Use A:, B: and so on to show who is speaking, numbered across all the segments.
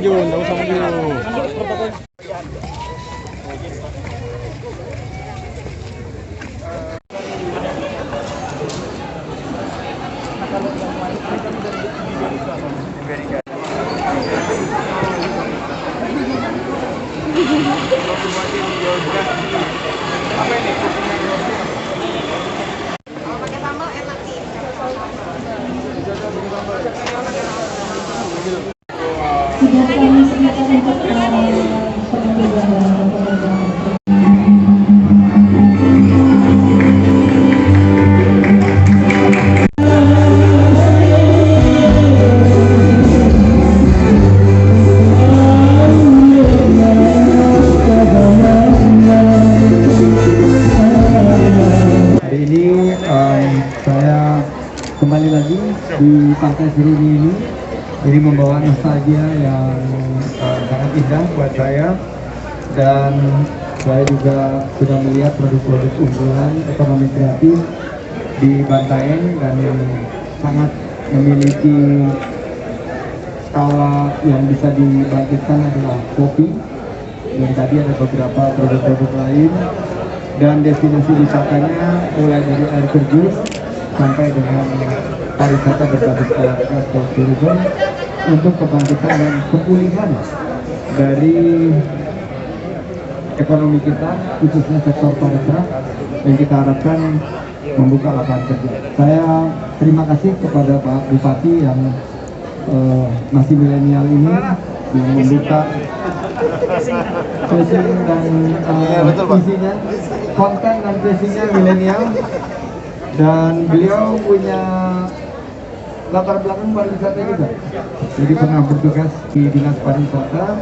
A: maju, nggak usah maju.
B: Apa ini?
C: Pakai sambal enak sih.
D: Sudah kami siapkan untuk pengambilan
E: Hari ini saya kembali lagi di Pantai Seruni ini. Ini membawa nostalgia yang sangat indah buat saya, dan saya juga sudah melihat produk-produk unggulan ekonomi kreatif di Bantaeng, dan yang sangat memiliki skala yang bisa dibangkitkan adalah kopi, dan tadi ada beberapa produk-produk lain, dan destinasi wisatanya mulai dari air terjun sampai dengan pariwisata berbasis olahraga sport tourism untuk kebangkitan dan pemulihan dari ekonomi kita, khususnya sektor pariwisata yang kita harapkan membuka lapangan kerja. Saya terima kasih kepada Pak Bupati yang masih milenial ini yang membuka facing dan isinya, konten dan facingnya milenial, dan beliau punya latar belakang pariwisata juga, jadi pernah bertugas di Dinas Pariwisata,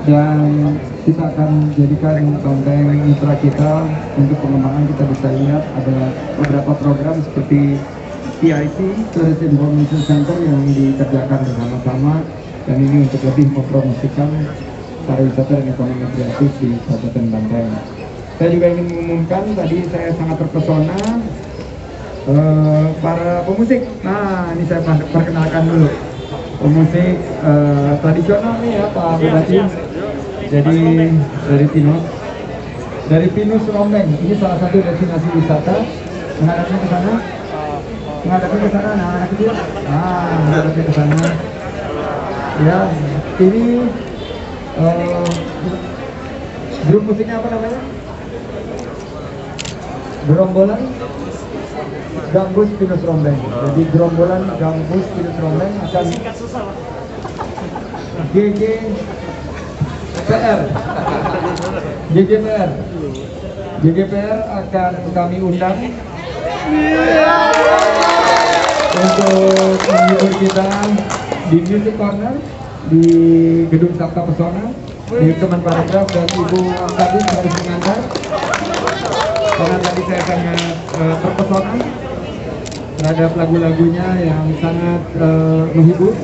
E: dan kita akan jadikan Bantaeng mitra kita untuk pengembangan. Kita bisa lihat ada beberapa program seperti TIC, Tourist Information Center, yang dikerjakan bersama-sama, dan ini untuk lebih mempromosikan pariwisata dan ekonomi kreatif di Kabupaten Bantaeng. Saya juga ingin mengumumkan, tadi saya sangat terpesona para pemusik. Nah, ini saya perkenalkan dulu pemusik tradisional nih ya, Pak Bupati. Jadi dari Pinus Rombeng, ini salah satu destinasi wisata. Menghadapnya ke sana, anak-anak kecil. Menghadapnya ke sana. Ya, ini grup musiknya apa namanya? Gerombolan Gambus Pinus Rombeng. Jadi gerombolan Gambus Pinus Rombeng akan GGPR akan kami undang untuk menghibur kita di Music Corner di Gedung Sabta Pesona di Kemenparekraf, dan Ibu tadi harus mengantar karena tadi saya sangat terpesona terhadap lagu-lagunya yang sangat menghibur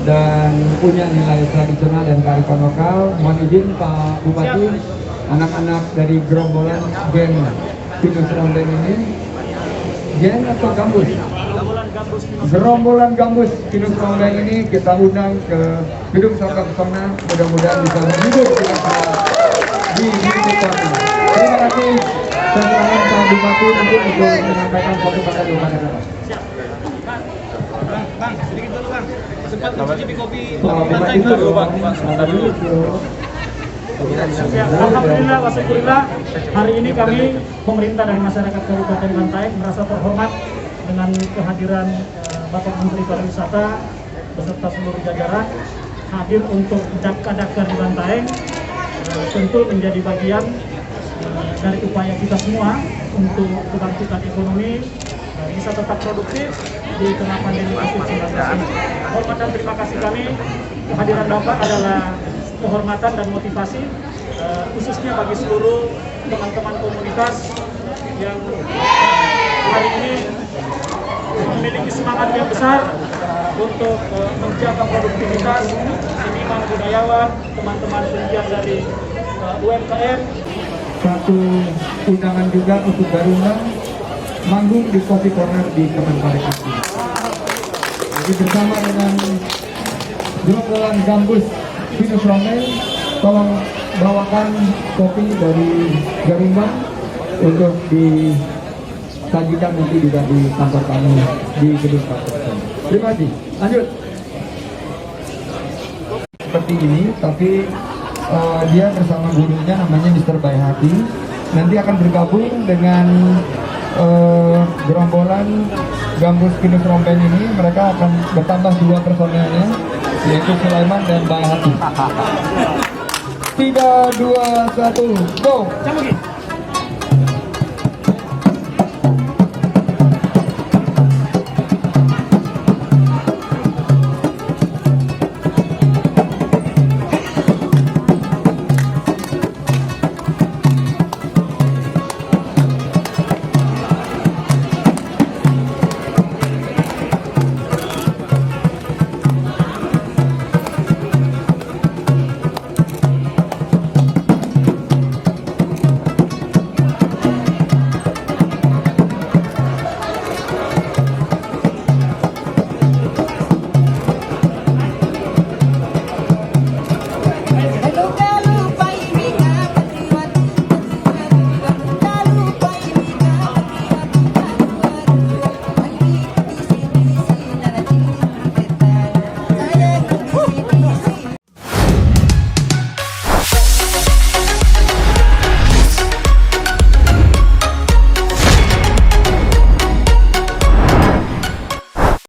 E: dan punya nilai tradisional dan kearifan lokal. Mohon izin Pak Bupati, anak-anak dari gerombolan geng Pinus Rombeng ini, geng atau gambus? Gerombolan Gambus Pinus Rombeng ini kita undang ke Gedung Sabta Pesona, mudah-mudahan bisa menghibur kita di Music Corner. Terima kasih. Saya serahkan Pak Bupati nanti untuk menyampaikan satu kata dua kata.
B: Bang, sedikit dulu bang. Sempat mencicipi kopi
E: Bantaeng dulu bang.
B: Sebentar dulu.
F: Alhamdulillah wa syukurillah, hari ini kami pemerintah dan masyarakat Kabupaten Bantaeng merasa terhormat dengan kehadiran Bapak Menteri Pariwisata beserta seluruh jajaran hadir untuk dakar-dakar di Bantaeng. Tentu menjadi bagian dari upaya kita semua untuk kebangkitan ekonomi bisa tetap produktif di tengah pandemi COVID-19 ini. Hormat dan terima kasih kami, kehadiran Bapak adalah kehormatan dan motivasi khususnya bagi seluruh teman-teman komunitas yang hari ini memiliki semangat yang besar untuk menjaga produktivitas seniman budayawan, teman-teman pegiat dari UMKM.
E: Satu undangan juga untuk Garundang manggung di Coffee Corner di Kemenparekraf. Jadi bersama dengan gerombolan Gambus Pinus Romen, tolong bawakan kopi dari Garumbang untuk disajikan nanti juga di kantor kami di gedung KPU. Terima kasih. Lanjut. Seperti ini, tapi dia bersama gurunya namanya Mr. Bayhati. Nanti akan bergabung dengan gerombolan Gambus Pinus Romen ini. Mereka akan bertambah 2 personelnya, yaitu Sulaiman dan Bayhati. 3, 2, 1, go!